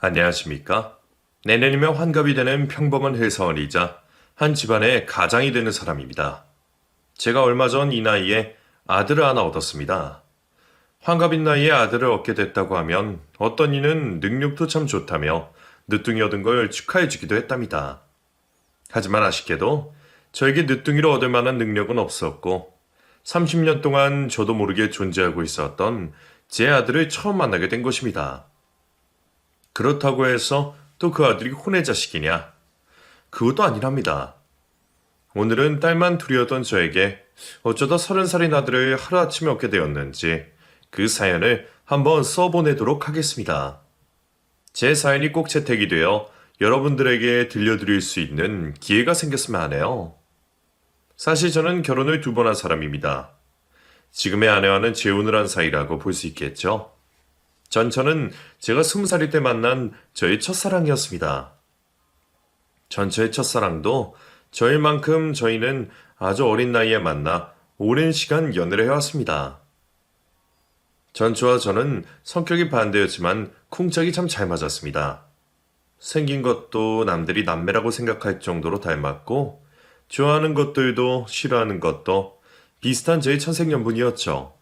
안녕하십니까? 내년이면 환갑이 되는 평범한 회사원이자 한 집안의 가장이 되는 사람입니다. 제가 얼마 전 이 나이에 아들을 하나 얻었습니다. 환갑인 나이에 아들을 얻게 됐다고 하면 어떤 이는 능력도 참 좋다며 늦둥이 얻은 걸 축하해주기도 했답니다. 하지만 아쉽게도 저에게 늦둥이로 얻을 만한 능력은 없었고 30년 동안 저도 모르게 존재하고 있었던 제 아들을 처음 만나게 된 것입니다. 그렇다고 해서 또 그 아들이 혼의 자식이냐? 그것도 아니랍니다. 오늘은 딸만 둘이었던 저에게 어쩌다 30살인 아들을 하루아침에 얻게 되었는지 그 사연을 한번 써보내도록 하겠습니다. 제 사연이 꼭 채택이 되어 여러분들에게 들려드릴 수 있는 기회가 생겼으면 하네요. 사실 저는 결혼을 2번 한 사람입니다. 지금의 아내와는 재혼을 한 사이라고 볼 수 있겠죠. 전처는 제가 20살일 때 만난 저의 첫사랑이었습니다. 전처의 첫사랑도 저일 만큼 저희는 아주 어린 나이에 만나 오랜 시간 연애를 해왔습니다. 전처와 저는 성격이 반대였지만 쿵짝이 참 잘 맞았습니다. 생긴 것도 남들이 남매라고 생각할 정도로 닮았고 좋아하는 것들도 싫어하는 것도 비슷한 저의 천생연분이었죠.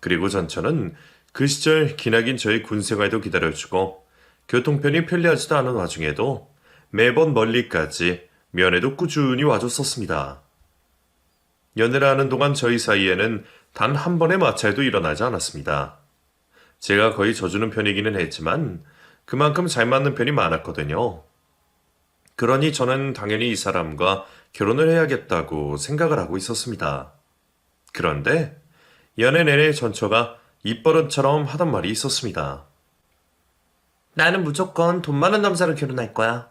그리고 전처는 그 시절 기나긴 저의 군생활도 기다려주고 교통편이 편리하지도 않은 와중에도 매번 멀리까지 면회도 꾸준히 와줬었습니다. 연애를 하는 동안 저희 사이에는 단 한 번의 마찰도 일어나지 않았습니다. 제가 거의 져주는 편이기는 했지만 그만큼 잘 맞는 편이 많았거든요. 그러니 저는 당연히 이 사람과 결혼을 해야겠다고 생각을 하고 있었습니다. 그런데 연애 내내 전처가 입버릇처럼 하던 말이 있었습니다. 나는 무조건 돈 많은 남자랑 결혼할 거야.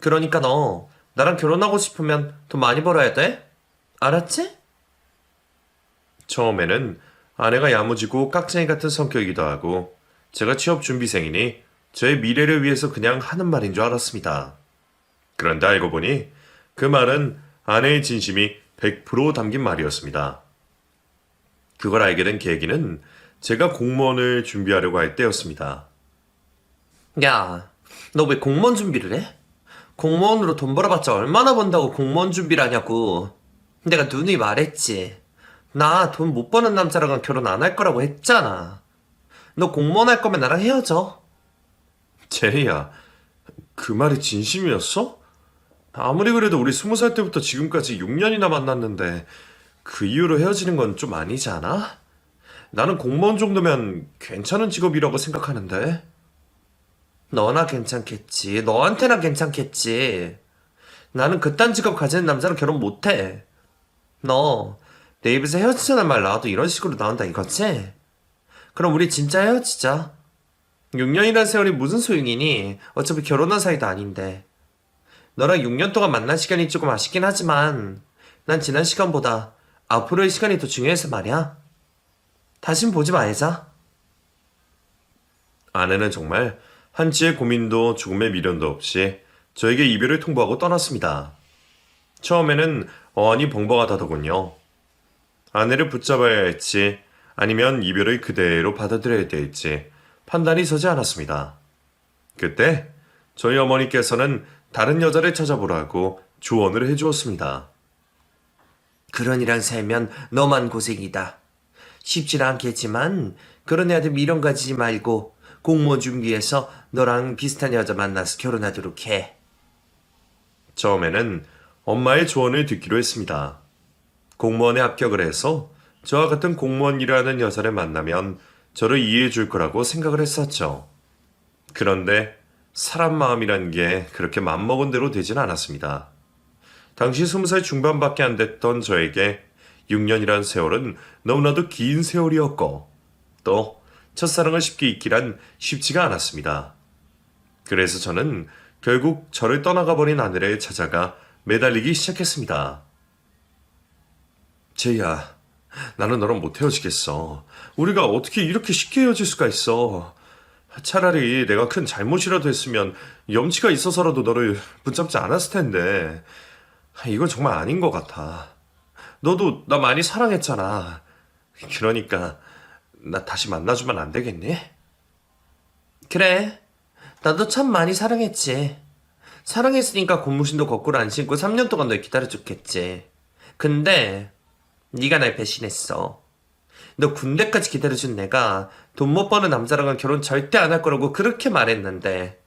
그러니까 너 나랑 결혼하고 싶으면 돈 많이 벌어야 돼? 알았지? 처음에는 아내가 야무지고 깍쟁이 같은 성격이기도 하고 제가 취업 준비생이니 저의 미래를 위해서 그냥 하는 말인 줄 알았습니다. 그런데 알고 보니 그 말은 아내의 진심이 100% 담긴 말이었습니다. 그걸 알게 된 계기는 제가 공무원을 준비하려고 할 때였습니다. 야, 너 왜 공무원 준비를 해? 공무원으로 돈 벌어봤자 얼마나 번다고 공무원 준비를 하냐고. 내가 누누이 말했지. 나 돈 못 버는 남자랑은 결혼 안 할 거라고 했잖아. 너 공무원 할 거면 나랑 헤어져. 제이야, 그 말이 진심이었어? 아무리 그래도 우리 20살 때부터 지금까지 6년이나 만났는데 그 이후로 헤어지는 건 좀 아니지 않아? 나는 공무원 정도면 괜찮은 직업이라고 생각하는데. 너나 괜찮겠지. 너한테나 괜찮겠지. 나는 그딴 직업 가지는 남자랑 결혼 못해. 너 내 입에서 헤어지자는 말 나와도 이런 식으로 나온다 이거지? 그럼 우리 진짜 헤어지자. 6년이란 세월이 무슨 소용이니? 어차피 결혼한 사이도 아닌데. 너랑 6년 동안 만난 시간이 조금 아쉽긴 하지만 난 지난 시간보다 앞으로의 시간이 더 중요해서 말이야. 다신 보지 말자. 아내는 정말 한치의 고민도 조금의 미련도 없이 저에게 이별을 통보하고 떠났습니다. 처음에는 어안이 벙벙하다더군요. 아내를 붙잡아야 할지 아니면 이별을 그대로 받아들여야 될지 판단이 서지 않았습니다. 그때 저희 어머니께서는 다른 여자를 찾아보라고 조언을 해주었습니다. 그런 이랑 살면 너만 고생이다. 쉽진 않겠지만 그런 애한테 미련 가지지 말고 공무원 준비해서 너랑 비슷한 여자 만나서 결혼하도록 해. 처음에는 엄마의 조언을 듣기로 했습니다. 공무원에 합격을 해서 저와 같은 공무원 일하는 여자를 만나면 저를 이해해 줄 거라고 생각을 했었죠. 그런데 사람 마음이란 게 그렇게 맘먹은 대로 되진 않았습니다. 당시 20살 중반밖에 안 됐던 저에게 6년이란 세월은 너무나도 긴 세월이었고 또 첫사랑을 쉽게 잊기란 쉽지가 않았습니다. 그래서 저는 결국 저를 떠나가 버린 아내를 찾아가 매달리기 시작했습니다. 제이야, 나는 너랑 못 헤어지겠어. 우리가 어떻게 이렇게 쉽게 헤어질 수가 있어. 차라리 내가 큰 잘못이라도 했으면 염치가 있어서라도 너를 붙잡지 않았을 텐데 이건 정말 아닌 것 같아. 너도 나 많이 사랑했잖아. 그러니까 나 다시 만나주면 안 되겠니? 그래. 나도 참 많이 사랑했지. 사랑했으니까 고무신도 거꾸로 안 신고 3년 동안 널 기다려줬겠지. 근데 네가 날 배신했어. 너 군대까지 기다려준 내가 돈 못 버는 남자랑은 결혼 절대 안 할 거라고 그렇게 말했는데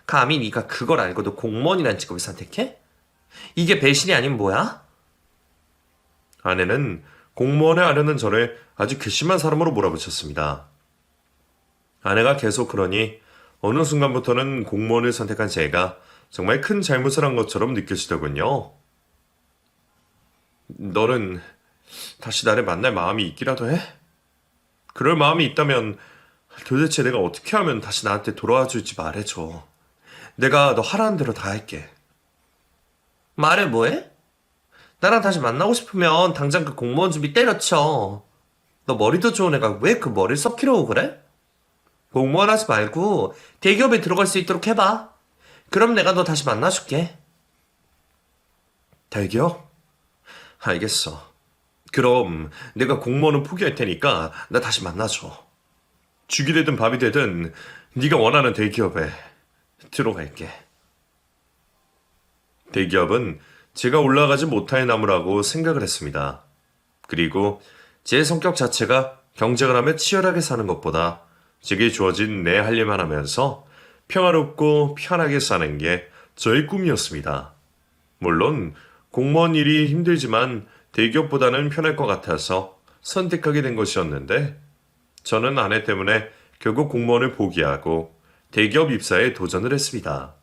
감히 네가 그걸 알고도 공무원이란 직업을 선택해? 이게 배신이 아닌 뭐야? 아내는 공무원에 하려는 저를 아주 괘씸한 사람으로 몰아붙였습니다. 아내가 계속 그러니 어느 순간부터는 공무원을 선택한 제가 정말 큰 잘못을 한 것처럼 느껴지더군요. 너는 다시 나를 만날 마음이 있기라도 해? 그럴 마음이 있다면 도대체 내가 어떻게 하면 다시 나한테 돌아와 줄지 말해줘. 내가 너 하라는 대로 다 할게. 말해 뭐해? 나랑 다시 만나고 싶으면 당장 그 공무원 준비 때려쳐. 너 머리도 좋은 애가 왜 그 머리를 썩히려고 그래? 공무원 하지 말고 대기업에 들어갈 수 있도록 해봐. 그럼 내가 너 다시 만나줄게. 대기업? 알겠어. 그럼 내가 공무원은 포기할 테니까 나 다시 만나줘. 죽이 되든 밥이 되든 네가 원하는 대기업에 들어갈게. 대기업은 제가 올라가지 못할 나무라고 생각을 했습니다. 그리고 제 성격 자체가 경쟁을 하며 치열하게 사는 것보다 제게 주어진 내 할 일만 하면서 평화롭고 편하게 사는 게 저의 꿈이었습니다. 물론 공무원 일이 힘들지만 대기업보다는 편할 것 같아서 선택하게 된 것이었는데 저는 아내 때문에 결국 공무원을 포기하고 대기업 입사에 도전을 했습니다.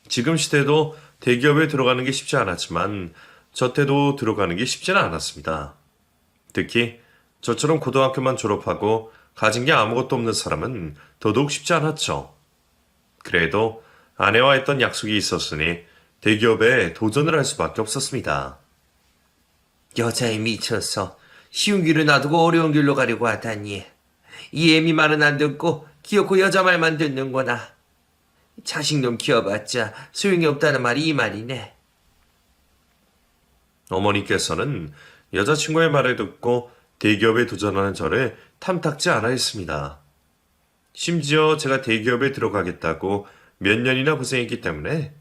지금 시대도 대기업에 들어가는 게 쉽지 않았지만 저 때도 들어가는 게 쉽지는 않았습니다. 특히 저처럼 고등학교만 졸업하고 가진 게 아무것도 없는 사람은 더더욱 쉽지 않았죠. 그래도 아내와 했던 약속이 있었으니 대기업에 도전을 할 수밖에 없었습니다. 여자에 미쳐서 쉬운 길을 놔두고 어려운 길로 가려고 하다니. 이 애미 말은 안 듣고 귀엽고 여자 말만 듣는구나. 자식놈 키워봤자 소용이 없다는 말이 이 말이네. 어머니께서는 여자친구의 말을 듣고 대기업에 도전하는 저를 탐탁지 않아 했습니다. 심지어 제가 대기업에 들어가겠다고 몇 년이나 고생했기 때문에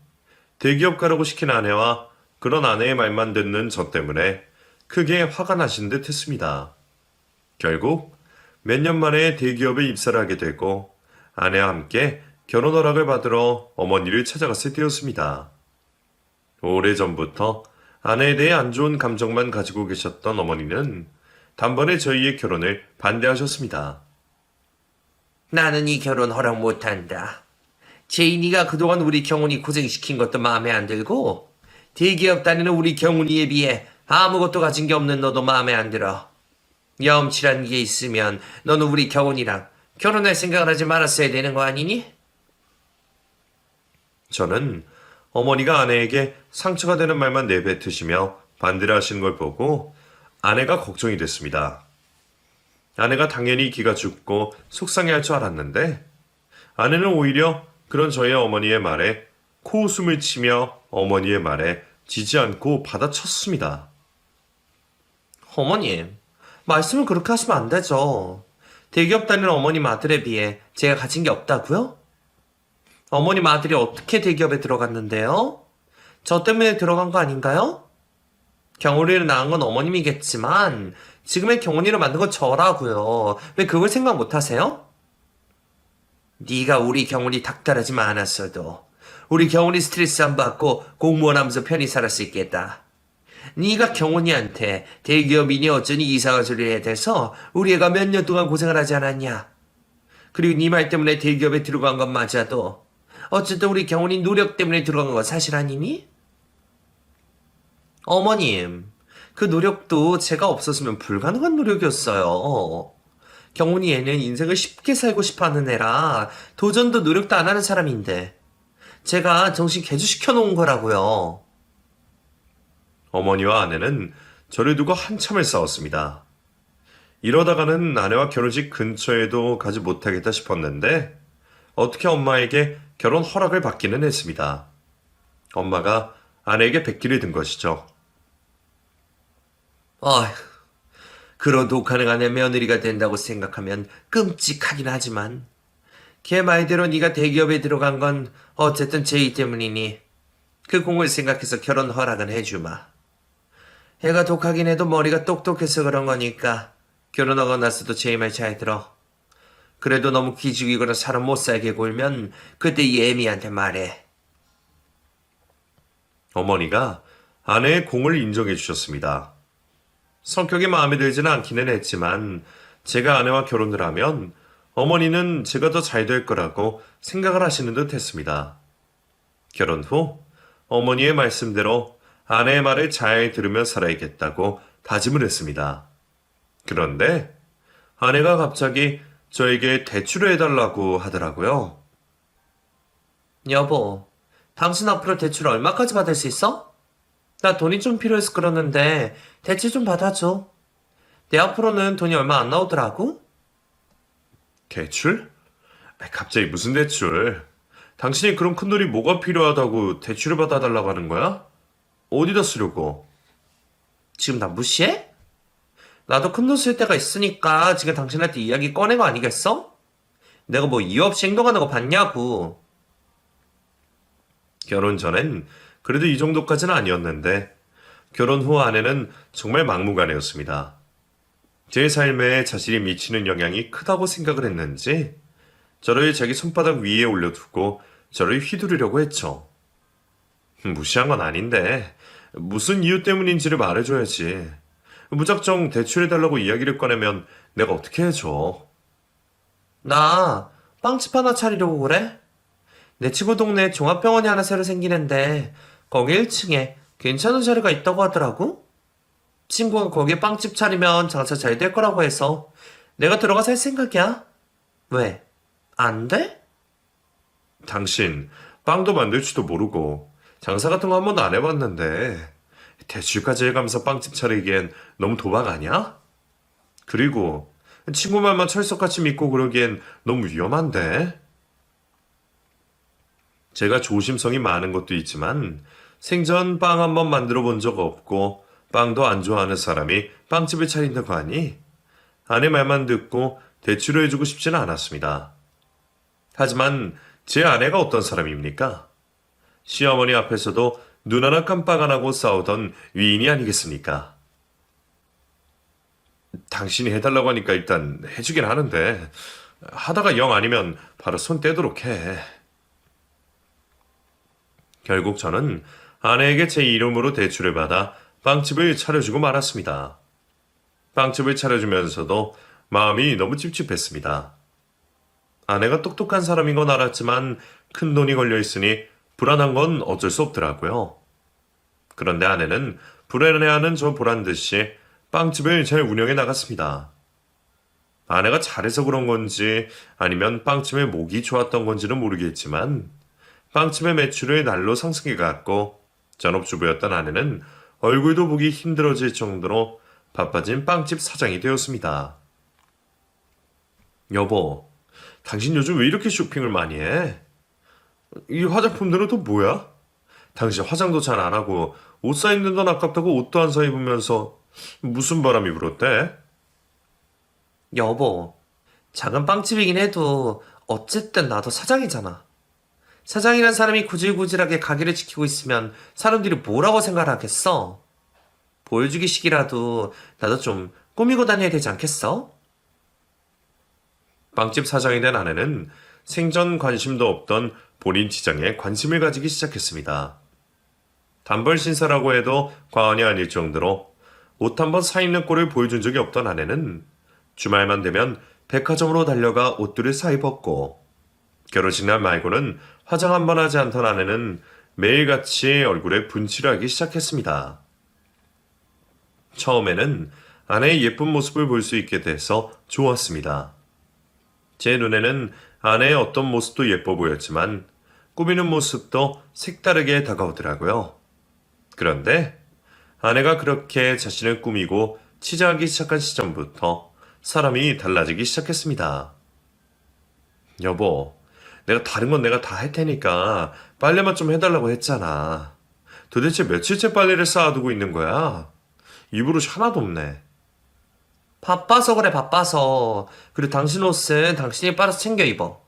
대기업 가라고 시킨 아내와 그런 아내의 말만 듣는 저 때문에 크게 화가 나신 듯 했습니다. 결국 몇 년 만에 대기업에 입사를 하게 되고 아내와 함께 결혼 허락을 받으러 어머니를 찾아갔을 때였습니다. 오래전부터 아내에 대해 안 좋은 감정만 가지고 계셨던 어머니는 단번에 저희의 결혼을 반대하셨습니다. 나는 이 결혼 허락 못한다. 제인이가 그동안 우리 경훈이 고생시킨 것도 마음에 안 들고 대기업 다니는 우리 경훈이에 비해 아무것도 가진 게 없는 너도 마음에 안 들어. 염치란 게 있으면 너는 우리 경훈이랑 결혼할 생각을 하지 말았어야 되는 거 아니니? 저는 어머니가 아내에게 상처가 되는 말만 내뱉으시며 반대를 하시는 걸 보고 아내가 걱정이 됐습니다. 아내가 당연히 기가 죽고 속상해할 줄 알았는데 아내는 오히려 그런 저희 어머니의 말에 코웃음을 치며 어머니의 말에 지지 않고 받아쳤습니다. 어머님, 말씀을 그렇게 하시면 안 되죠. 대기업 다니는 어머님 아들에 비해 제가 가진 게 없다고요? 어머님 아들이 어떻게 대기업에 들어갔는데요? 저 때문에 들어간 거 아닌가요? 경훈이를 낳은 건 어머님이겠지만 지금의 경훈이를 만든 건 저라고요. 왜 그걸 생각 못 하세요? 네가 우리 경훈이 닥달하지만 않았어도 우리 경훈이 스트레스 안 받고 공무원 하면서 편히 살을 수 있겠다. 네가 경훈이한테 대기업이니 어쩌니 이상한 소리를 해야 돼서 우리 애가 몇 년 동안 고생을 하지 않았냐. 그리고 네 말 때문에 대기업에 들어간 건 맞아도 어쨌든 우리 경훈이 노력 때문에 들어간 건 사실 아니니? 어머님, 그 노력도 제가 없었으면 불가능한 노력이었어요. 경훈이 애는 인생을 쉽게 살고 싶어 하는 애라 도전도 노력도 안 하는 사람인데 제가 정신 개주시켜 놓은 거라고요. 어머니와 아내는 저를 두고 한참을 싸웠습니다. 이러다가는 아내와 결혼식 근처에도 가지 못하겠다 싶었는데 어떻게 엄마에게 결혼 허락을 받기는 했습니다. 엄마가 아내에게 백기를 든 것이죠. 어휴, 그런 독하는 아내 며느리가 된다고 생각하면 끔찍하긴 하지만 걔 말대로 네가 대기업에 들어간 건 어쨌든 제이 때문이니 그 공을 생각해서 결혼 허락은 해주마. 애가 독하긴 해도 머리가 똑똑해서 그런 거니까 결혼하고 나서도 제이 말 잘 들어. 그래도 너무 기죽이거나 사람 못 살게 굴면 그때 이 애미한테 말해. 어머니가 아내의 공을 인정해 주셨습니다. 성격이 마음에 들지는 않기는 했지만 제가 아내와 결혼을 하면 어머니는 제가 더 잘 될 거라고 생각을 하시는 듯 했습니다. 결혼 후 어머니의 말씀대로 아내의 말을 잘 들으며 살아야겠다고 다짐을 했습니다. 그런데 아내가 갑자기 저에게 대출을 해달라고 하더라고요. 여보, 당신 앞으로 대출 얼마까지 받을 수 있어? 나 돈이 좀 필요해서 그러는데 대출 좀 받아줘. 내 앞으로는 돈이 얼마 안 나오더라고? 대출? 갑자기 무슨 대출? 당신이 그런 큰 돈이 뭐가 필요하다고 대출을 받아달라고 하는 거야? 어디다 쓰려고? 지금 나 무시해? 나도 큰 돈 쓸 때가 있으니까 지금 당신한테 이야기 꺼낸 거 아니겠어? 내가 뭐 이유 없이 행동하는 거 봤냐고. 결혼 전엔 그래도 이 정도까지는 아니었는데 결혼 후 아내는 정말 막무가내였습니다. 제 삶에 자신이 미치는 영향이 크다고 생각을 했는지 저를 자기 손바닥 위에 올려두고 저를 휘두르려고 했죠. 무시한 건 아닌데 무슨 이유 때문인지를 말해줘야지. 무작정 대출해달라고 이야기를 꺼내면 내가 어떻게 해줘. 나 빵집 하나 차리려고 그래? 내 친구 동네에 종합병원이 하나 새로 생기는데 거기 1층에 괜찮은 자리가 있다고 하더라고? 친구가 거기에 빵집 차리면 장사 잘 될 거라고 해서 내가 들어가서 할 생각이야. 왜? 안 돼? 당신 빵도 만들 줄도 모르고 장사 같은 거 한 번도 안 해봤는데 대출까지 해가면서 빵집 차리기엔 너무 도박 아니야? 그리고 친구 말만 철석같이 믿고 그러기엔 너무 위험한데? 제가 조심성이 많은 것도 있지만 생전 빵 한 번 만들어 본 적 없고 빵도 안 좋아하는 사람이 빵집을 차린다고 하니 아내 말만 듣고 대출을 해주고 싶지는 않았습니다. 하지만 제 아내가 어떤 사람입니까? 시어머니 앞에서도 눈 하나 깜빡 안 하고 싸우던 위인이 아니겠습니까? 당신이 해달라고 하니까 일단 해주긴 하는데 하다가 영 아니면 바로 손 떼도록 해. 결국 저는 아내에게 제 이름으로 대출을 받아 빵집을 차려주고 말았습니다. 빵집을 차려주면서도 마음이 너무 찝찝했습니다. 아내가 똑똑한 사람인 건 알았지만 큰 돈이 걸려 있으니 불안한 건 어쩔 수 없더라고요. 그런데 아내는 불안해하는 저 보란 듯이 빵집을 잘 운영해 나갔습니다. 아내가 잘해서 그런 건지 아니면 빵집의 목이 좋았던 건지는 모르겠지만 빵집의 매출을 날로 상승해 갔고 전업주부였던 아내는 얼굴도 보기 힘들어질 정도로 바빠진 빵집 사장이 되었습니다. 여보, 당신 요즘 왜 이렇게 쇼핑을 많이 해? 이 화장품들은 또 뭐야? 당신 화장도 잘 안 하고 옷 사 입는 돈 아깝다고 옷도 안 사 입으면서 무슨 바람이 불었대? 여보, 작은 빵집이긴 해도 어쨌든 나도 사장이잖아. 사장이란 사람이 구질구질하게 가게를 지키고 있으면 사람들이 뭐라고 생각하겠어? 보여주기식이라도 나도 좀 꾸미고 다녀야 되지 않겠어? 빵집 사장이 된 아내는 생전 관심도 없던 본인 지장에 관심을 가지기 시작했습니다. 단벌 신사라고 해도 과언이 아닐 정도로 옷 한 번 사 입는 꼴을 보여준 적이 없던 아내는 주말만 되면 백화점으로 달려가 옷들을 사 입었고 결혼식 날 말고는 화장 한 번 하지 않던 아내는 매일같이 얼굴에 분칠을 하기 시작했습니다. 처음에는 아내의 예쁜 모습을 볼 수 있게 돼서 좋았습니다. 제 눈에는 아내의 어떤 모습도 예뻐 보였지만 꾸미는 모습도 색다르게 다가오더라고요. 그런데 아내가 그렇게 자신을 꾸미고 치장하기 시작한 시점부터 사람이 달라지기 시작했습니다. 여보, 내가 다른 건 내가 다 할 테니까 빨래만 좀 해달라고 했잖아. 도대체 며칠째 빨래를 쌓아두고 있는 거야? 입으로 하나도 없네. 바빠서 그래, 바빠서. 그리고 당신 옷은 당신이 빨아서 챙겨 입어.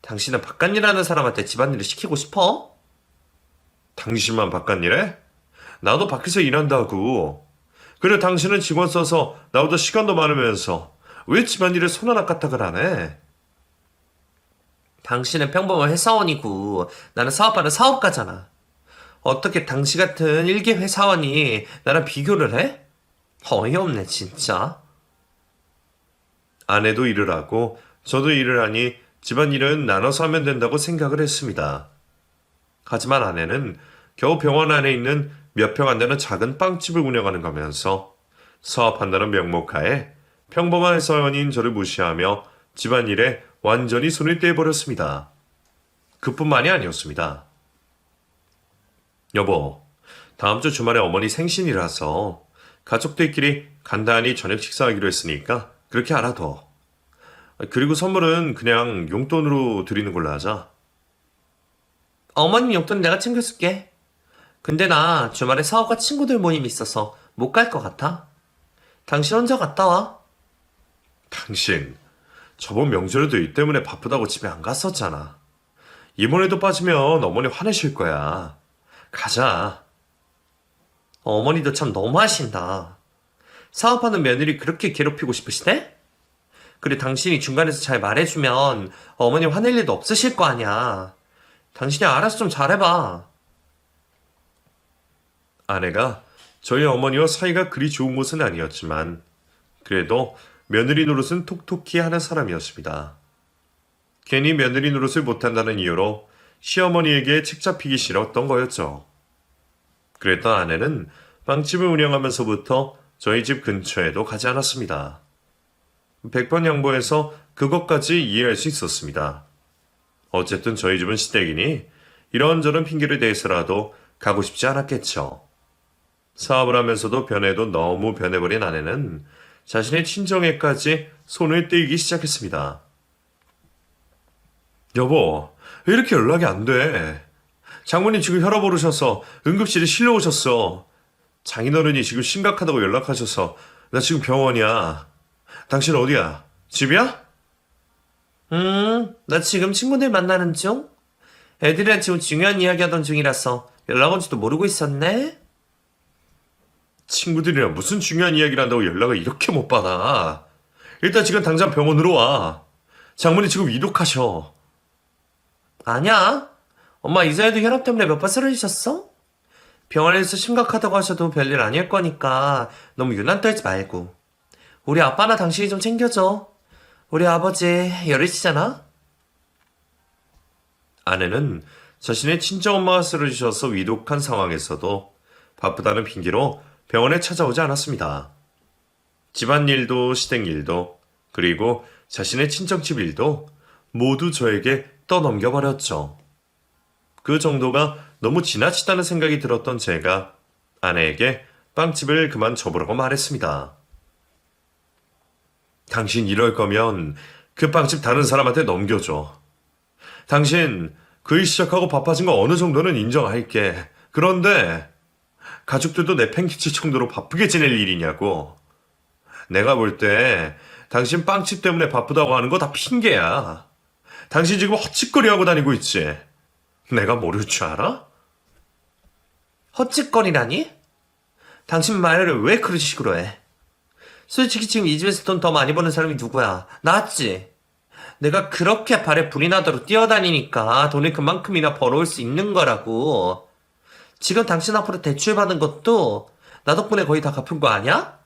당신은 바깥일 하는 사람한테 집안일을 시키고 싶어? 당신만 바깥일해? 나도 밖에서 일한다고. 그래 당신은 직원 써서 나보다 시간도 많으면서 왜 집안일에 손 하나 까딱을 안 해? 당신은 평범한 회사원이고 나는 사업하는 사업가잖아. 어떻게 당신 같은 일개 회사원이 나랑 비교를 해? 어이없네 진짜. 아내도 일을 하고 저도 일을 하니 집안일은 나눠서 하면 된다고 생각을 했습니다. 하지만 아내는 겨우 병원 안에 있는 몇 평 안 되는 작은 빵집을 운영하는 거면서 사업한다는 명목하에 평범한 회사원인 저를 무시하며 집안일에 완전히 손을 떼버렸습니다. 그뿐만이 아니었습니다. 여보, 다음 주 주말에 어머니 생신이라서 가족들끼리 간단히 저녁 식사하기로 했으니까 그렇게 알아둬. 그리고 선물은 그냥 용돈으로 드리는 걸로 하자. 어머님 용돈 내가 챙겨줄게. 근데 나 주말에 사업가 친구들 모임 있어서 못 갈 것 같아. 당신 혼자 갔다 와. 당신, 저번 명절에도 일 때문에 바쁘다고 집에 안 갔었잖아. 이번에도 빠지면 어머니 화내실 거야. 가자. 어머니도 참 너무하신다. 사업하는 며느리 그렇게 괴롭히고 싶으시대? 그래 당신이 중간에서 잘 말해주면 어머니 화낼 일도 없으실 거 아니야. 당신이 알아서 좀 잘해봐. 아내가 저희 어머니와 사이가 그리 좋은 것은 아니었지만 그래도 며느리 노릇은 톡톡히 하는 사람이었습니다. 괜히 며느리 노릇을 못한다는 이유로 시어머니에게 책 잡히기 싫었던 거였죠. 그랬던 아내는 빵집을 운영하면서부터 저희 집 근처에도 가지 않았습니다. 100번 양보해서 그것까지 이해할 수 있었습니다. 어쨌든 저희 집은 시댁이니 이런저런 핑계를 대해서라도 가고 싶지 않았겠죠. 사업을 하면서도 변해도 너무 변해버린 아내는 자신의 친정에까지 손을 떼기 시작했습니다. 여보, 왜 이렇게 연락이 안 돼? 장모님 지금 혈압 오르셔서 응급실에 실려오셨어. 장인어른이 지금 심각하다고 연락하셔서 나 지금 병원이야. 당신 어디야? 집이야? 나 지금 친구들 만나는 중? 애들이랑 지금 중요한 이야기 하던 중이라서 연락 온지도 모르고 있었네? 친구들이랑 무슨 중요한 이야기를 한다고 연락을 이렇게 못 받아. 일단 지금 당장 병원으로 와. 장모님 지금 위독하셔. 아니야. 엄마 이전에도 혈압 때문에 몇 번 쓰러지셨어? 병원에서 심각하다고 하셔도 별일 아닐 거니까 너무 유난 떨지 말고. 우리 아빠나 당신이 좀 챙겨줘. 우리 아버지 열이시잖아? 아내는 자신의 친정엄마가 쓰러지셔서 위독한 상황에서도 바쁘다는 핑계로 병원에 찾아오지 않았습니다. 집안일도 시댁일도 그리고 자신의 친정집 일도 모두 저에게 떠넘겨버렸죠. 그 정도가 너무 지나치다는 생각이 들었던 제가 아내에게 빵집을 그만 접으라고 말했습니다. 당신 이럴 거면 그 빵집 다른 사람한테 넘겨줘. 당신 그 일 시작하고 바빠진 거 어느 정도는 인정할게. 그런데 가족들도 내팽개칠 정도로 바쁘게 지낼 일이냐고. 내가 볼 때 당신 빵집 때문에 바쁘다고 하는 거 다 핑계야. 당신 지금 헛짓거리하고 다니고 있지. 내가 모를 줄 알아? 헛짓거리라니? 당신 말을 왜 그런 식으로 해? 솔직히 지금 이 집에서 돈 더 많이 버는 사람이 누구야? 나지? 내가 그렇게 발에 불이 나도록 뛰어다니니까 돈을 그만큼이나 벌어올 수 있는 거라고. 지금 당신 앞으로 대출 받은 것도 나 덕분에 거의 다 갚은 거 아니야?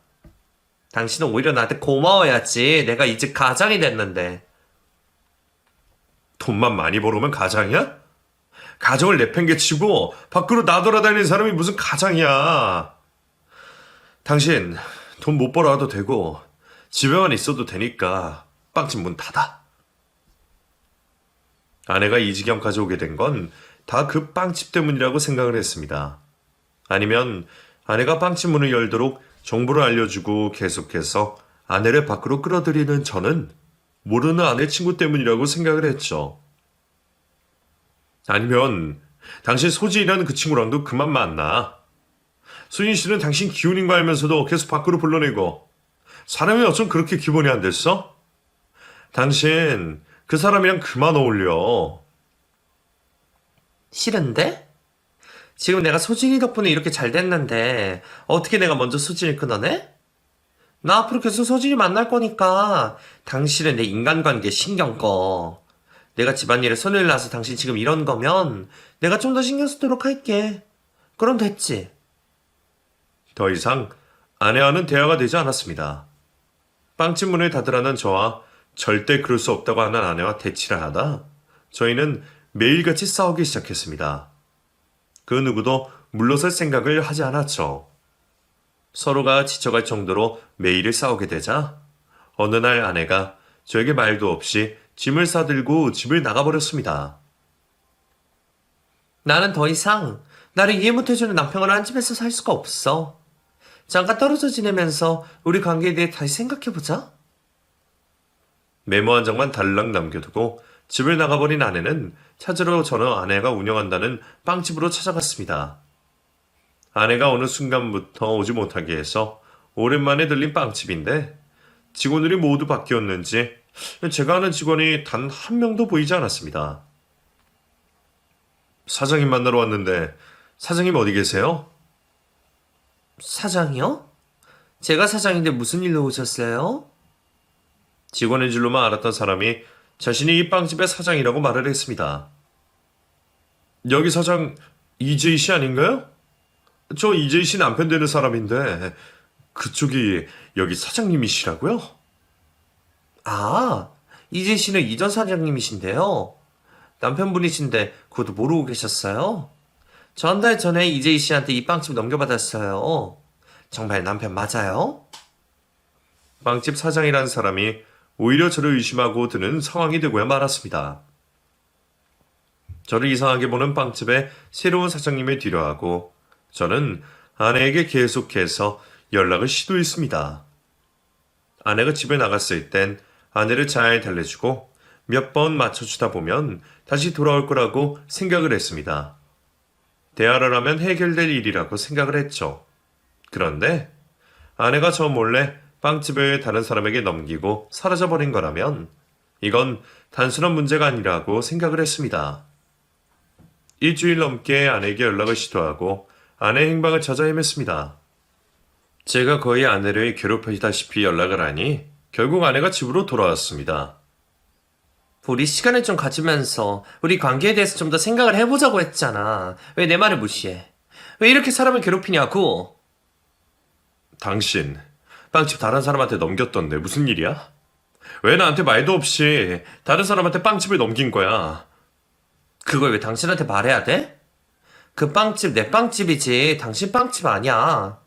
당신은 오히려 나한테 고마워야지. 내가 이 집 가장이 됐는데. 돈만 많이 벌어오면 가장이야? 가정을 내팽개치고 밖으로 나돌아다니는 사람이 무슨 가장이야. 당신 돈 못 벌어와도 되고 집에만 있어도 되니까 빵집 문 닫아. 아내가 이 지경까지 오게 된 건 다 그 빵집 때문이라고 생각을 했습니다. 아니면 아내가 빵집 문을 열도록 정보를 알려주고 계속해서 아내를 밖으로 끌어들이는 저는 모르는 아내 친구 때문이라고 생각을 했죠. 아니면 당신 소지이라는 그 친구랑도 그만 만나. 수인 씨는 당신 기운인 거 알면서도 계속 밖으로 불러내고 사람이 어쩜 그렇게 기본이 안 됐어? 당신 그 사람이랑 그만 어울려. 싫은데? 지금 내가 소진이 덕분에 이렇게 잘 됐는데 어떻게 내가 먼저 소진을 끊어내? 나 앞으로 계속 소진이 만날 거니까 당신은 내 인간관계 신경 꺼. 내가 집안일에 손을 놔서 당신 지금 이런 거면 내가 좀 더 신경 쓰도록 할게. 그럼 됐지. 더 이상 아내와는 대화가 되지 않았습니다. 빵집 문을 닫으라는 저와 절대 그럴 수 없다고 하는 아내와 대치를 하다 저희는 매일같이 싸우기 시작했습니다. 그 누구도 물러설 생각을 하지 않았죠. 서로가 지쳐갈 정도로 매일을 싸우게 되자 어느 날 아내가 저에게 말도 없이 짐을 싸들고 집을 나가버렸습니다. 나는 더 이상 나를 이해 못해주는 남편과 한 집에서 살 수가 없어. 잠깐 떨어져 지내면서 우리 관계에 대해 다시 생각해보자. 메모 한 장만 달랑 남겨두고 집을 나가버린 아내는 찾으러 저는 아내가 운영한다는 빵집으로 찾아갔습니다. 아내가 어느 순간부터 오지 못하게 해서 오랜만에 들린 빵집인데 직원들이 모두 바뀌었는지 제가 아는 직원이 단 한 명도 보이지 않았습니다. 사장님 만나러 왔는데 사장님 어디 계세요? 사장이요? 제가 사장인데 무슨 일로 오셨어요? 직원인 줄로만 알았던 사람이 자신이 이 빵집의 사장이라고 말을 했습니다. 여기 사장 이재희 씨 아닌가요? 저 이재희 씨 남편 되는 사람인데 그쪽이 여기 사장님이시라고요? 아, 이재 씨는 이전 사장님이신데요. 남편분이신데 그것도 모르고 계셨어요? 저 한 달 전에 이재희 씨한테 이 빵집 넘겨받았어요. 정말 남편 맞아요? 빵집 사장이라는 사람이 오히려 저를 의심하고 드는 상황이 되고야 말았습니다. 저를 이상하게 보는 빵집의 새로운 사장님을 뒤로하고 저는 아내에게 계속해서 연락을 시도했습니다. 아내가 집에 나갔을 땐 아내를 잘 달래주고 몇 번 맞춰주다 보면 다시 돌아올 거라고 생각을 했습니다. 대화를 하면 해결될 일이라고 생각을 했죠. 그런데 아내가 저 몰래 빵집을 다른 사람에게 넘기고 사라져버린 거라면 이건 단순한 문제가 아니라고 생각을 했습니다. 일주일 넘게 아내에게 연락을 시도하고 아내의 행방을 찾아 헤맸습니다. 제가 거의 아내를 괴롭히다시피 연락을 하니 결국 아내가 집으로 돌아왔습니다. 우리 시간을 좀 가지면서 우리 관계에 대해서 좀 더 생각을 해보자고 했잖아. 왜 내 말을 무시해? 왜 이렇게 사람을 괴롭히냐고? 당신 빵집 다른 사람한테 넘겼던데 무슨 일이야? 왜 나한테 말도 없이 다른 사람한테 빵집을 넘긴 거야? 그걸 왜 당신한테 말해야 돼? 그 빵집 내 빵집이지 당신 빵집 아니야.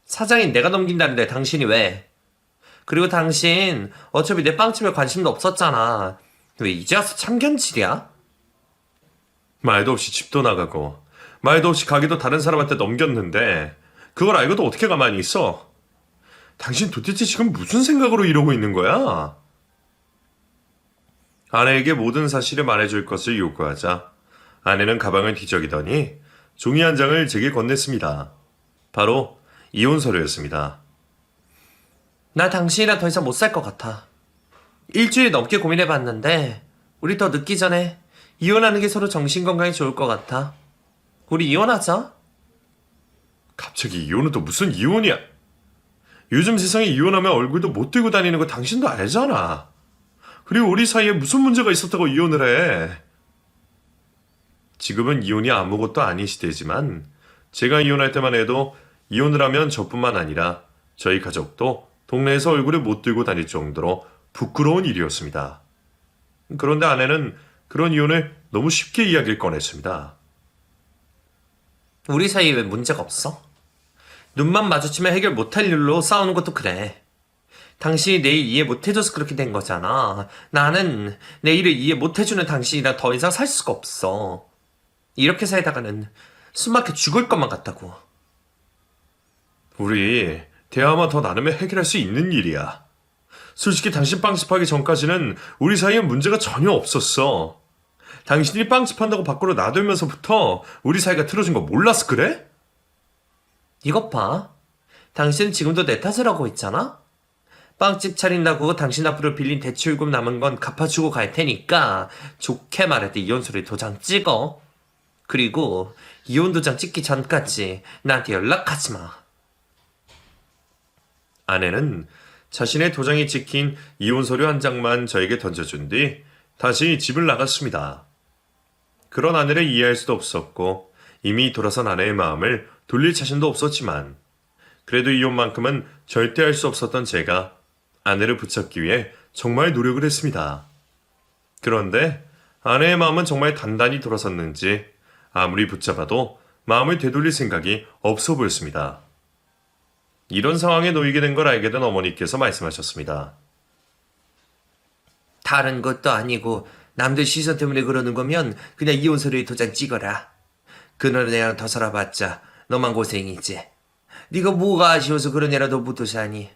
사장인 내가 넘긴다는데 당신이 왜? 그리고 당신 어차피 내 빵집에 관심도 없었잖아. 왜 이제 와서 참견질이야? 말도 없이 집도 나가고 말도 없이 가게도 다른 사람한테 넘겼는데 그걸 알고도 어떻게 가만히 있어? 당신 도대체 지금 무슨 생각으로 이러고 있는 거야? 아내에게 모든 사실을 말해줄 것을 요구하자 아내는 가방을 뒤적이더니 종이 한 장을 제게 건넸습니다. 바로 이혼 서류였습니다. 나 당신이랑 더 이상 못 살 것 같아. 일주일 넘게 고민해봤는데 우리 더 늦기 전에 이혼하는 게 서로 정신건강에 좋을 것 같아. 우리 이혼하자. 갑자기 이혼은 또 무슨 이혼이야? 요즘 세상에 이혼하면 얼굴도 못 들고 다니는 거 당신도 알잖아. 그리고 우리 사이에 무슨 문제가 있었다고 이혼을 해. 지금은 이혼이 아무것도 아닌 시대지만 제가 이혼할 때만 해도 이혼을 하면 저뿐만 아니라 저희 가족도 동네에서 얼굴을 못 들고 다닐 정도로 부끄러운 일이었습니다. 그런데 아내는 그런 이혼을 너무 쉽게 이야기를 꺼냈습니다. 우리 사이에 왜 문제가 없어? 눈만 마주치면 해결 못할 일로 싸우는 것도 그래. 당신이 내일 이해 못해줘서 그렇게 된 거잖아. 나는 내일을 이해 못해주는 당신이랑 더 이상 살 수가 없어. 이렇게 살다가는 숨막혀 죽을 것만 같다고. 우리 대화만 더 나누면 해결할 수 있는 일이야. 솔직히 당신 빵집 하기 전까지는 우리 사이에 문제가 전혀 없었어. 당신이 빵집 한다고 밖으로 나들면서부터 우리 사이가 틀어진 거 몰랐어 그래? 이것 봐. 당신은 지금도 내 탓을 하고 있잖아? 빵집 차린다고 당신 앞으로 빌린 대출금 남은 건 갚아주고 갈 테니까 좋게 말해도 이혼서류 도장 찍어. 그리고 이혼 도장 찍기 전까지 나한테 연락하지 마. 아내는 자신의 도장이 찍힌 이혼 서류 한 장만 저에게 던져준 뒤 다시 집을 나갔습니다. 그런 아내를 이해할 수도 없었고 이미 돌아선 아내의 마음을 돌릴 자신도 없었지만 그래도 이혼만큼은 절대 할 수 없었던 제가 아내를 붙잡기 위해 정말 노력을 했습니다. 그런데 아내의 마음은 정말 단단히 돌아섰는지 아무리 붙잡아도 마음을 되돌릴 생각이 없어 보였습니다. 이런 상황에 놓이게 된 걸 알게 된 어머니께서 말씀하셨습니다. 다른 것도 아니고 남들 시선 때문에 그러는 거면 그냥 이혼 서류에 도장 찍어라. 그런 애랑 더 살아봤자 너만 고생이지. 네가 뭐가 아쉬워서 그런 애라도 못 사니.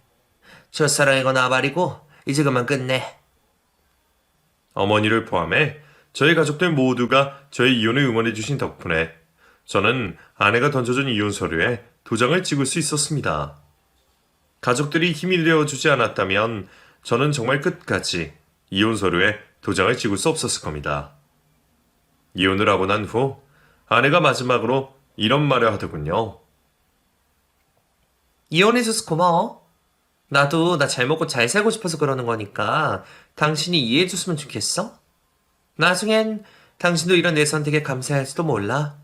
첫사랑이건 아발이고 이제 그만 끝내. 어머니를 포함해 저희 가족들 모두가 저의 이혼을 응원해 주신 덕분에 저는 아내가 던져준 이혼 서류에 도장을 찍을 수 있었습니다. 가족들이 힘이 되어주지 않았다면 저는 정말 끝까지 이혼 서류에 도장을 찍을 수 없었을 겁니다. 이혼을 하고 난 후 아내가 마지막으로 이런 말을 하더군요. 이혼해줘서 고마워. 나도 나 잘 먹고 잘 살고 싶어서 그러는 거니까 당신이 이해해줬으면 좋겠어? 나중엔 당신도 이런 내 선택에 감사할지도 몰라.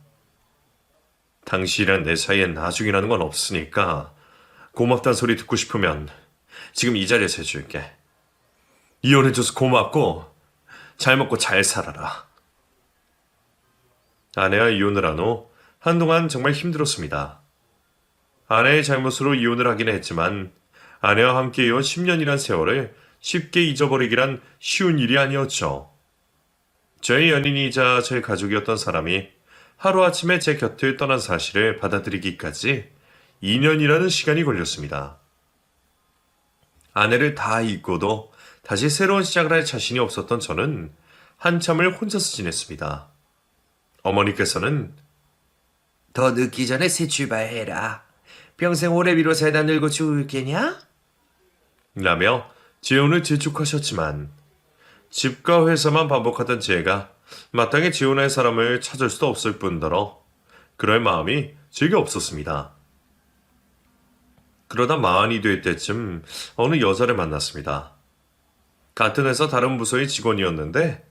당신이랑 내 사이엔 나중이라는 건 없으니까 고맙다는 소리 듣고 싶으면 지금 이 자리에서 해줄게. 이혼해줘서 고맙고 잘 먹고 잘 살아라. 아내와 이혼을 한 후 한동안 정말 힘들었습니다. 아내의 잘못으로 이혼을 하긴 했지만 아내와 함께 이혼 10년이란 세월을 쉽게 잊어버리기란 쉬운 일이 아니었죠. 저의 연인이자 저의 가족이었던 사람이 하루아침에 제 곁을 떠난 사실을 받아들이기까지 2년이라는 시간이 걸렸습니다. 아내를 다 잊고도 다시 새로운 시작을 할 자신이 없었던 저는 한참을 혼자서 지냈습니다. 어머니께서는 더 늦기 전에 새 출발해라. 평생 오래 위로 살다 늙어 죽을 게냐? 라며 재혼을 재촉하셨지만 집과 회사만 반복하던 제가 마땅히 재혼할 사람을 찾을 수도 없을 뿐더러 그럴 마음이 제게 없었습니다. 그러다 마흔이 될 때쯤 어느 여자를 만났습니다. 같은 회사 다른 부서의 직원이었는데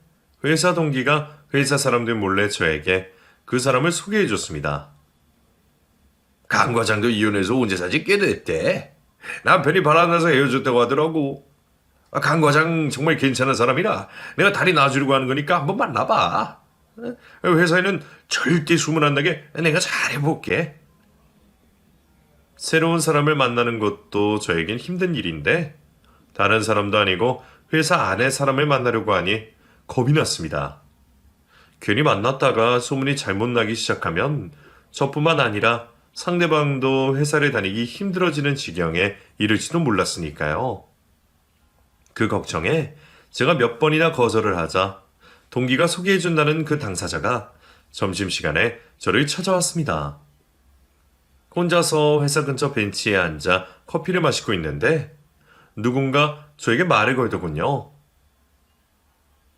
회사 동기가 회사 사람들 몰래 저에게 그 사람을 소개해 줬습니다. 강 과장도 이혼해서 온 지 사실 꽤 됐대. 남편이 바람나서 헤어졌다고 하더라고. 강 과장 정말 괜찮은 사람이라 내가 다리 놔주려고 하는 거니까 한번 만나봐. 회사에는 절대 소문 안 나게 내가 잘해볼게. 새로운 사람을 만나는 것도 저에겐 힘든 일인데 다른 사람도 아니고 회사 안에 사람을 만나려고 하니 겁이 났습니다. 괜히 만났다가 소문이 잘못 나기 시작하면 저뿐만 아니라 상대방도 회사를 다니기 힘들어지는 지경에 이를지도 몰랐으니까요. 그 걱정에 제가 몇 번이나 거절을 하자 동기가 소개해준다는 그 당사자가 점심시간에 저를 찾아왔습니다. 혼자서 회사 근처 벤치에 앉아 커피를 마시고 있는데 누군가 저에게 말을 걸더군요.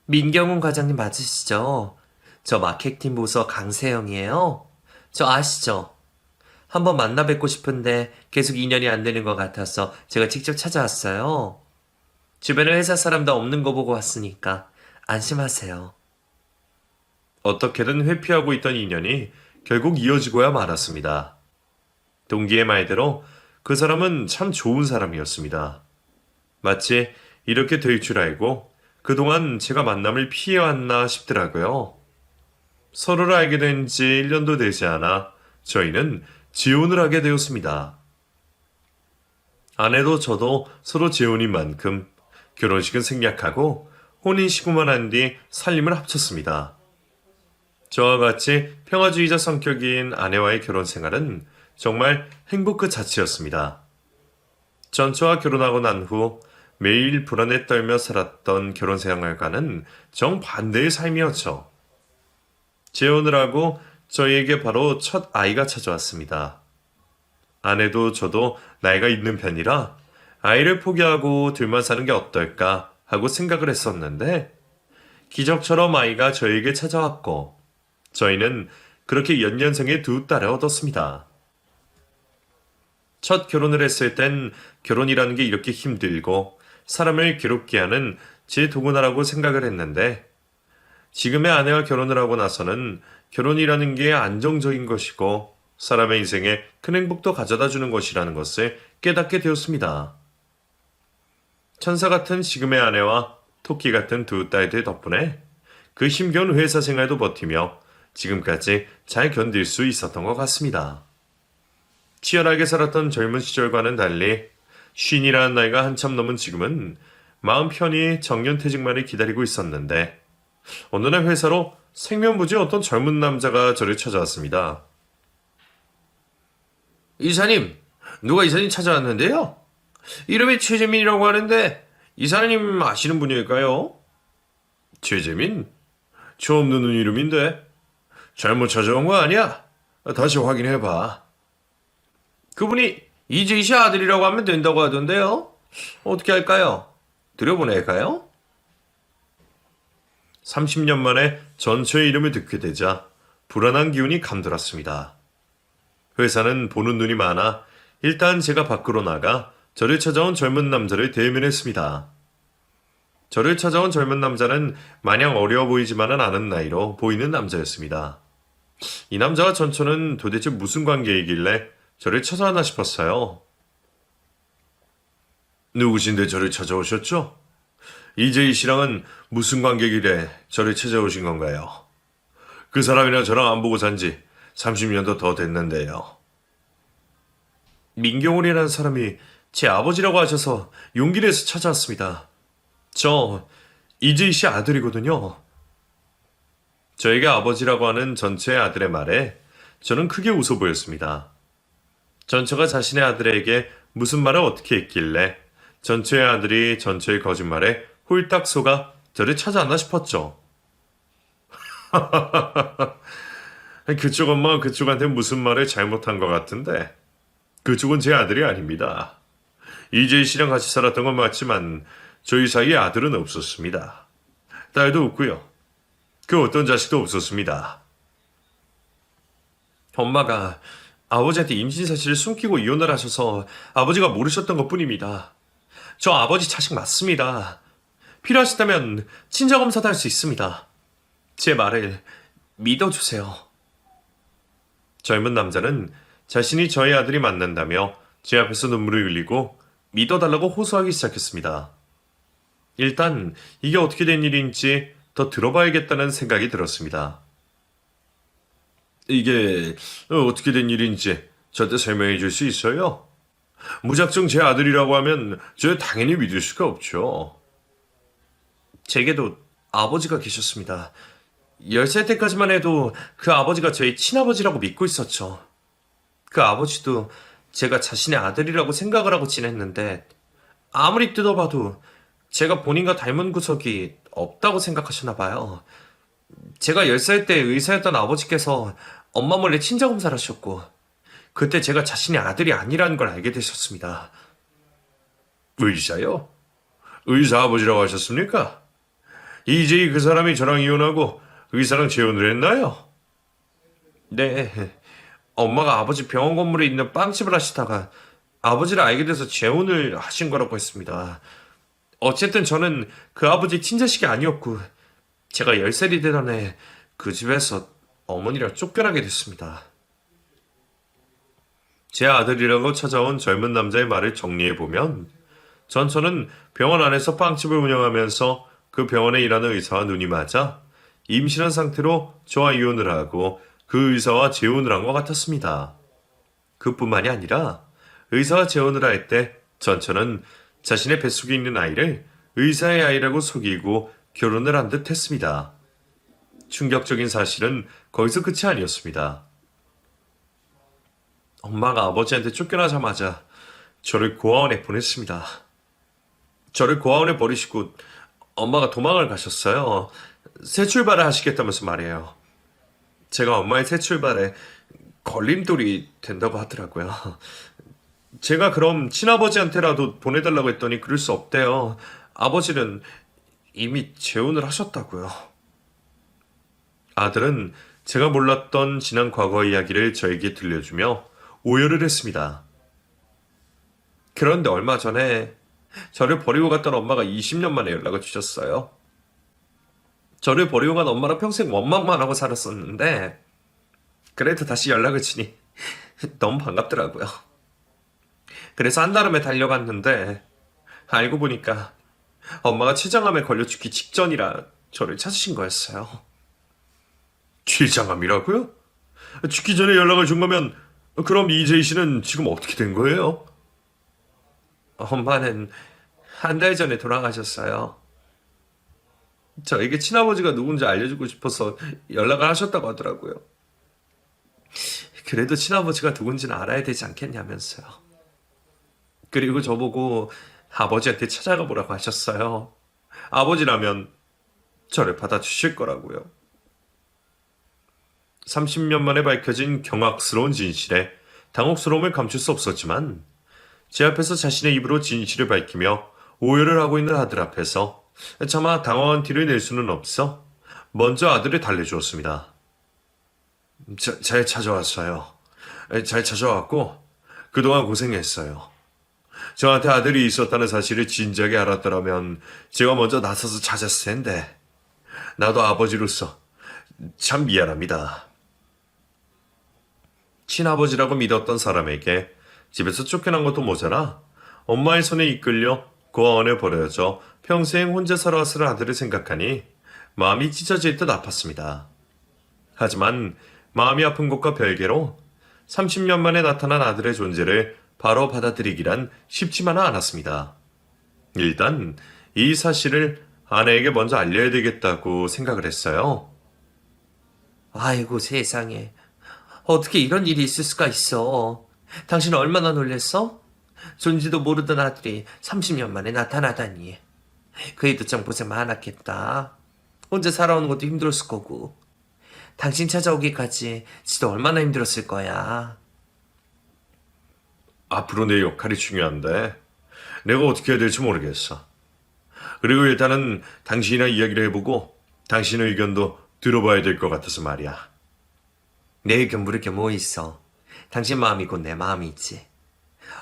민경훈 과장님 맞으시죠? 저 마케팅 부서 강세영이에요. 저 아시죠? 한번 만나 뵙고 싶은데 계속 인연이 안 되는 것 같아서 제가 직접 찾아왔어요. 주변에 회사 사람도 없는 거 보고 왔으니까 안심하세요. 어떻게든 회피하고 있던 인연이 결국 이어지고야 말았습니다. 동기의 말대로 그 사람은 참 좋은 사람이었습니다. 마치 이렇게 될 줄 알고 그동안 제가 만남을 피해왔나 싶더라고요. 서로를 알게 된 지 1년도 되지 않아 저희는 재혼을 하게 되었습니다. 아내도 저도 서로 재혼인 만큼 결혼식은 생략하고 혼인신고만 한 뒤 살림을 합쳤습니다. 저와 같이 평화주의자 성격인 아내와의 결혼 생활은 정말 행복 그 자체였습니다. 전처와 결혼하고 난 후 매일 불안에 떨며 살았던 결혼 생활과는 정반대의 삶이었죠. 재혼을 하고 저희에게 바로 첫 아이가 찾아왔습니다. 아내도 저도 나이가 있는 편이라 아이를 포기하고 둘만 사는 게 어떨까 하고 생각을 했었는데 기적처럼 아이가 저에게 찾아왔고 저희는 그렇게 연년생의 두 딸을 얻었습니다. 첫 결혼을 했을 땐 결혼이라는 게 이렇게 힘들고 사람을 괴롭게 하는 제 도구나라고 생각을 했는데 지금의 아내와 결혼을 하고 나서는 결혼이라는 게 안정적인 것이고 사람의 인생에 큰 행복도 가져다 주는 것이라는 것을 깨닫게 되었습니다. 천사 같은 지금의 아내와 토끼 같은 두 딸들 덕분에 그 힘겨운 회사 생활도 버티며 지금까지 잘 견딜 수 있었던 것 같습니다. 치열하게 살았던 젊은 시절과는 달리 쉰이라는 나이가 한참 넘은 지금은 마음 편히 정년퇴직만을 기다리고 있었는데 어느 날 회사로 생면부지 어떤 젊은 남자가 저를 찾아왔습니다. 이사님, 누가 이사님 찾아왔는데요? 이름이 최재민이라고 하는데 이사님 아시는 분일까요? 최재민? 처음 듣는 이름인데 잘못 찾아온 거 아니야? 다시 확인해봐. 그분이 이재희 씨 아들이라고 하면 된다고 하던데요. 어떻게 할까요? 들여보낼까요? 30년 만에 전처의 이름을 듣게 되자 불안한 기운이 감돌았습니다. 회사는 보는 눈이 많아 일단 제가 밖으로 나가 저를 찾아온 젊은 남자를 대면했습니다. 저를 찾아온 젊은 남자는 마냥 어려워 보이지만은 않은 나이로 보이는 남자였습니다. 이 남자와 전처는 도대체 무슨 관계이길래 저를 찾아왔나 싶었어요. 누구신데 저를 찾아오셨죠? 이재희 씨랑은 무슨 관계길래 저를 찾아오신 건가요? 그 사람이랑 저랑 안 보고 산 지 30년도 더 됐는데요. 민경훈이라는 사람이 제 아버지라고 하셔서 용기 내서 찾아왔습니다. 저 이재희 씨 아들이거든요. 저에게 아버지라고 하는 전처의 아들의 말에 저는 크게 웃어 보였습니다. 전처가 자신의 아들에게 무슨 말을 어떻게 했길래 전처의 아들이 전처의 거짓말에 홀딱 속아 저를 찾아왔나 싶었죠. 그쪽 엄마가 그쪽한테 무슨 말을 잘못한 것 같은데 그쪽은 제 아들이 아닙니다. 이재희 씨랑 같이 살았던 건 맞지만 저희 사이에 아들은 없었습니다. 딸도 없고요. 그 어떤 자식도 없었습니다. 엄마가 아버지한테 임신 사실을 숨기고 이혼을 하셔서 아버지가 모르셨던 것뿐입니다. 저 아버지 자식 맞습니다. 필요하시다면 친자검사도 할 수 있습니다. 제 말을 믿어주세요. 젊은 남자는 자신이 저의 아들이 맞는다며 제 앞에서 눈물을 흘리고 믿어달라고 호소하기 시작했습니다. 일단 이게 어떻게 된 일인지 더 들어봐야겠다는 생각이 들었습니다. 이게 어떻게 된 일인지 저한테 설명해 줄 수 있어요? 무작정 제 아들이라고 하면 저 당연히 믿을 수가 없죠. 제게도 아버지가 계셨습니다. 10살 때까지만 해도 그 아버지가 저희 친아버지라고 믿고 있었죠. 그 아버지도 제가 자신의 아들이라고 생각을 하고 지냈는데 아무리 뜯어봐도 제가 본인과 닮은 구석이 없다고 생각하시나 봐요. 제가 10살 때 의사였던 아버지께서 엄마 몰래 친자검사를 하셨고 그때 제가 자신의 아들이 아니라는 걸 알게 되셨습니다. 의사요? 의사 아버지라고 하셨습니까? 이제희 그 사람이 저랑 이혼하고 의사랑 재혼을 했나요? 네. 엄마가 아버지 병원 건물에 있는 빵집을 하시다가 아버지를 알게 돼서 재혼을 하신 거라고 했습니다. 어쨌든 저는 그 아버지 친자식이 아니었고 제가 10살이 되던 해 그 집에서 어머니랑 쫓겨나게 됐습니다. 제 아들이라고 찾아온 젊은 남자의 말을 정리해보면 저는 병원 안에서 빵집을 운영하면서 그 병원에 일하는 의사와 눈이 맞아 임신한 상태로 저와 이혼을 하고 그 의사와 재혼을 한 것 같았습니다. 그뿐만이 아니라 의사와 재혼을 할 때 전처는 자신의 뱃속에 있는 아이를 의사의 아이라고 속이고 결혼을 한 듯 했습니다. 충격적인 사실은 거기서 끝이 아니었습니다. 엄마가 아버지한테 쫓겨나자마자 저를 고아원에 보냈습니다. 저를 고아원에 버리시고 엄마가 도망을 가셨어요. 새 출발을 하시겠다면서 말이에요. 제가 엄마의 새 출발에 걸림돌이 된다고 하더라고요. 제가 그럼 친아버지한테라도 보내달라고 했더니 그럴 수 없대요. 아버지는 이미 재혼을 하셨다고요. 아들은 제가 몰랐던 지난 과거 이야기를 저에게 들려주며 오열을 했습니다. 그런데 얼마 전에 저를 버리고 갔던 엄마가 20년 만에 연락을 주셨어요. 저를 버리고 간 엄마랑 평생 원망만 하고 살았었는데 그래도 다시 연락을 주니 너무 반갑더라고요. 그래서 한달음에 달려갔는데 알고 보니까 엄마가 췌장암에 걸려 죽기 직전이라 저를 찾으신 거였어요. 췌장암이라고요? 죽기 전에 연락을 준 거면 그럼 이재희 씨는 지금 어떻게 된 거예요? 엄마는 한 달 전에 돌아가셨어요. 저에게 친아버지가 누군지 알려주고 싶어서 연락을 하셨다고 하더라고요. 그래도 친아버지가 누군지는 알아야 되지 않겠냐면서요. 그리고 저보고 아버지한테 찾아가 보라고 하셨어요. 아버지라면 저를 받아주실 거라고요. 30년 만에 밝혀진 경악스러운 진실에 당혹스러움을 감출 수 없었지만 제 앞에서 자신의 입으로 진실을 밝히며 오열을 하고 있는 아들 앞에서 차마 당황한 티를 낼 수는 없어 먼저 아들을 달래주었습니다. 잘 찾아왔어요. 잘 찾아왔고 그동안 고생했어요. 저한테 아들이 있었다는 사실을 진작에 알았더라면 제가 먼저 나서서 찾았을 텐데 나도 아버지로서 참 미안합니다. 친아버지라고 믿었던 사람에게 집에서 쫓겨난 것도 모자라 엄마의 손에 이끌려 고아원에 버려져 평생 혼자 살아왔을 아들을 생각하니 마음이 찢어질 듯 아팠습니다. 하지만 마음이 아픈 것과 별개로 30년 만에 나타난 아들의 존재를 바로 받아들이기란 쉽지만은 않았습니다. 일단 이 사실을 아내에게 먼저 알려야 되겠다고 생각을 했어요. 아이고 세상에. 어떻게 이런 일이 있을 수가 있어. 당신 얼마나 놀랬어? 존지도 모르던 아들이 30년 만에 나타나다니. 그 애도 참 고생 많았겠다. 혼자 살아오는 것도 힘들었을 거고. 당신 찾아오기까지 지도 얼마나 힘들었을 거야. 앞으로 내 역할이 중요한데 내가 어떻게 해야 될지 모르겠어. 그리고 일단은 당신이랑 이야기를 해보고 당신의 의견도 들어봐야 될 것 같아서 말이야. 내 의견 물을 게 뭐 있어. 당신 마음이 곧 내 마음이지.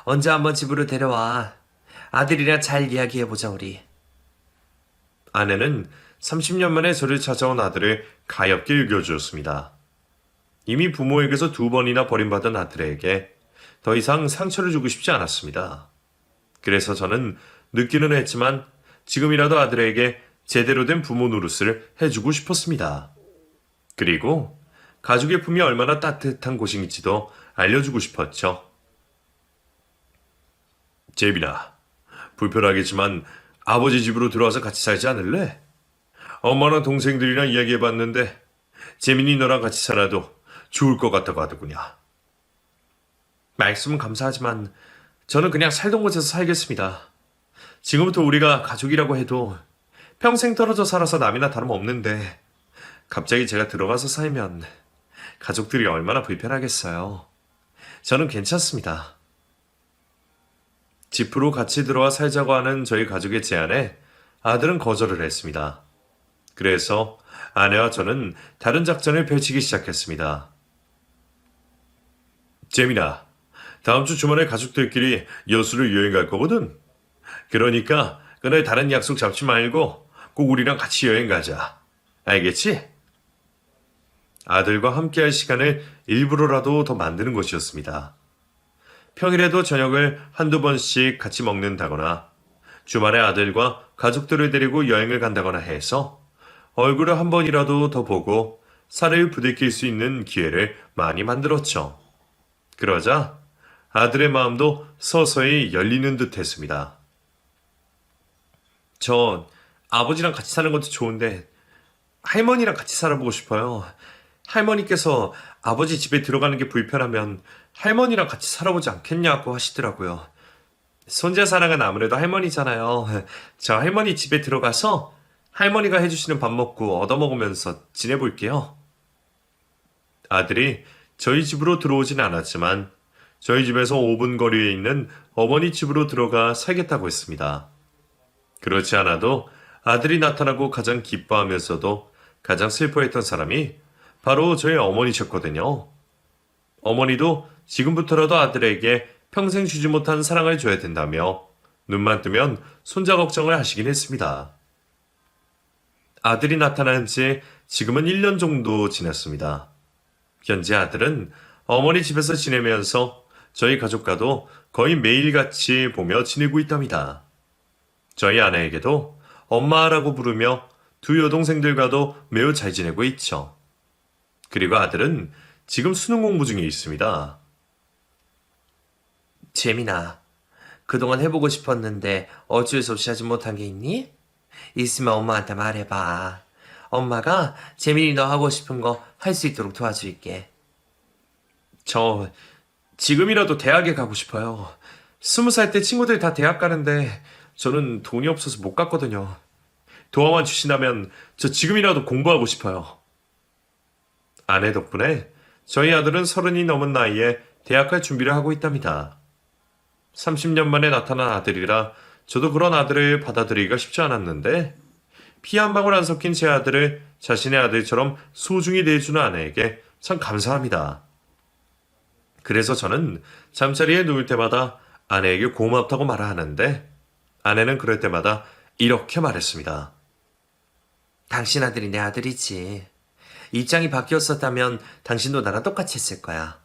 언제 한번 집으로 데려와. 아들이랑 잘 이야기해보자 우리. 아내는 30년 만에 저를 찾아온 아들을 가엾게 일겨주었습니다. 이미 부모에게서 2번이나 버림받은 아들에게 더 이상 상처를 주고 싶지 않았습니다. 그래서 저는 늦기는 했지만 지금이라도 아들에게 제대로 된 부모 노릇을 해주고 싶었습니다. 그리고 가족의 품이 얼마나 따뜻한 곳인지도 알려주고 싶었죠. 재빈아, 불편하겠지만 아버지 집으로 들어와서 같이 살지 않을래? 엄마랑 동생들이랑 이야기해봤는데 재민이 너랑 같이 살아도 좋을 것 같다고 하더구냐. 말씀은 감사하지만 저는 그냥 살던 곳에서 살겠습니다. 지금부터 우리가 가족이라고 해도 평생 떨어져 살아서 남이나 다름없는데 갑자기 제가 들어가서 살면 가족들이 얼마나 불편하겠어요. 저는 괜찮습니다. 집으로 같이 들어와 살자고 하는 저희 가족의 제안에 아들은 거절을 했습니다. 그래서 아내와 저는 다른 작전을 펼치기 시작했습니다. 재민아, 다음 주 주말에 가족들끼리 여수를 여행 갈 거거든. 그러니까 그날 다른 약속 잡지 말고 꼭 우리랑 같이 여행 가자. 알겠지? 아들과 함께할 시간을 일부러라도 더 만드는 것이었습니다. 평일에도 저녁을 한두 번씩 같이 먹는다거나 주말에 아들과 가족들을 데리고 여행을 간다거나 해서 얼굴을 한 번이라도 더 보고 살을 부대낄 수 있는 기회를 많이 만들었죠. 그러자 아들의 마음도 서서히 열리는 듯 했습니다. 저 아버지랑 같이 사는 것도 좋은데 할머니랑 같이 살아보고 싶어요. 할머니께서 아버지 집에 들어가는 게 불편하면 할머니랑 같이 살아보지 않겠냐고 하시더라고요. 손자 사랑은 아무래도 할머니잖아요. 저 할머니 집에 들어가서 할머니가 해주시는 밥 먹고 얻어먹으면서 지내볼게요. 아들이 저희 집으로 들어오진 않았지만 저희 집에서 5분 거리에 있는 어머니 집으로 들어가 살겠다고 했습니다. 그렇지 않아도 아들이 나타나고 가장 기뻐하면서도 가장 슬퍼했던 사람이 바로 저희 어머니셨거든요. 어머니도 지금부터라도 아들에게 평생 주지 못한 사랑을 줘야 된다며 눈만 뜨면 손자 걱정을 하시긴 했습니다. 아들이 나타난 지 지금은 1년 정도 지났습니다. 현재 아들은 어머니 집에서 지내면서 저희 가족과도 거의 매일같이 보며 지내고 있답니다. 저희 아내에게도 엄마라고 부르며 두 여동생들과도 매우 잘 지내고 있죠. 그리고 아들은 지금 수능 공부 중에 있습니다. 재민아, 그동안 해보고 싶었는데 어쩔 수 없이 하지 못한 게 있니? 있으면 엄마한테 말해봐. 엄마가 재민이 너 하고 싶은 거 할 수 있도록 도와줄게. 저 지금이라도 대학에 가고 싶어요. 20살 때 친구들 다 대학 가는데 저는 돈이 없어서 못 갔거든요. 도와만 주신다면 저 지금이라도 공부하고 싶어요. 아내 덕분에 저희 아들은 30이 넘은 나이에 대학 갈 준비를 하고 있답니다. 30년 만에 나타난 아들이라 저도 그런 아들을 받아들이기가 쉽지 않았는데 피 한 방울 안 섞인 제 아들을 자신의 아들처럼 소중히 대해주는 아내에게 참 감사합니다. 그래서 저는 잠자리에 누울 때마다 아내에게 고맙다고 말하는데 아내는 그럴 때마다 이렇게 말했습니다. 당신 아들이 내 아들이지. 입장이 바뀌었었다면 당신도 나랑 똑같이 했을 거야.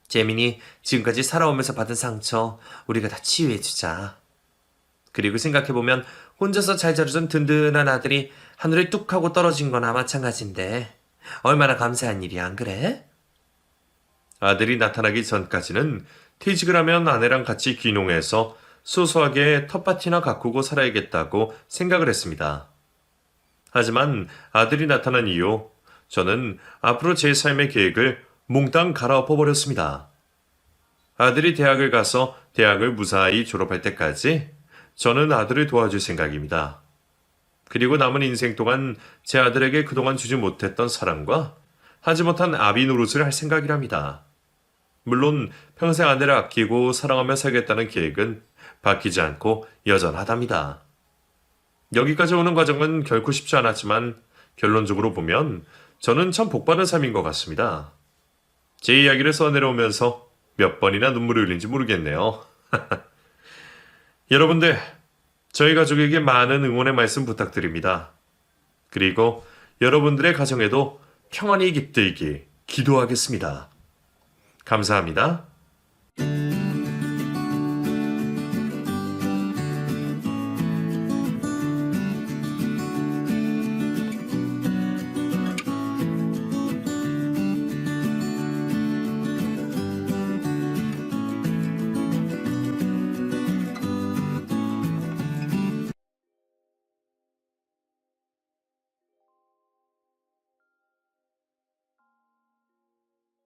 재민이 지금까지 살아오면서 받은 상처 우리가 다 치유해주자. 그리고 생각해보면 혼자서 잘 자라준 든든한 아들이 하늘에 뚝 하고 떨어진 거나 마찬가지인데 얼마나 감사한 일이야, 안 그래? 아들이 나타나기 전까지는 퇴직을 하면 아내랑 같이 귀농해서 소소하게 텃밭이나 가꾸고 살아야겠다고 생각을 했습니다. 하지만 아들이 나타난 이후 저는 앞으로 제 삶의 계획을 몽땅 갈아엎어 버렸습니다. 아들이 대학을 가서 대학을 무사히 졸업할 때까지 저는 아들을 도와줄 생각입니다. 그리고 남은 인생 동안 제 아들에게 그동안 주지 못했던 사랑과 하지 못한 아비 노릇을 할 생각이랍니다. 물론 평생 아내를 아끼고 사랑하며 살겠다는 계획은 바뀌지 않고 여전하답니다. 여기까지 오는 과정은 결코 쉽지 않았지만 결론적으로 보면 저는 참 복받은 삶인 것 같습니다. 제 이야기를 써내려오면서 몇 번이나 눈물을 흘린지 모르겠네요. 여러분들, 저희 가족에게 많은 응원의 말씀 부탁드립니다. 그리고 여러분들의 가정에도 평안이 깃들기 기도하겠습니다. 감사합니다.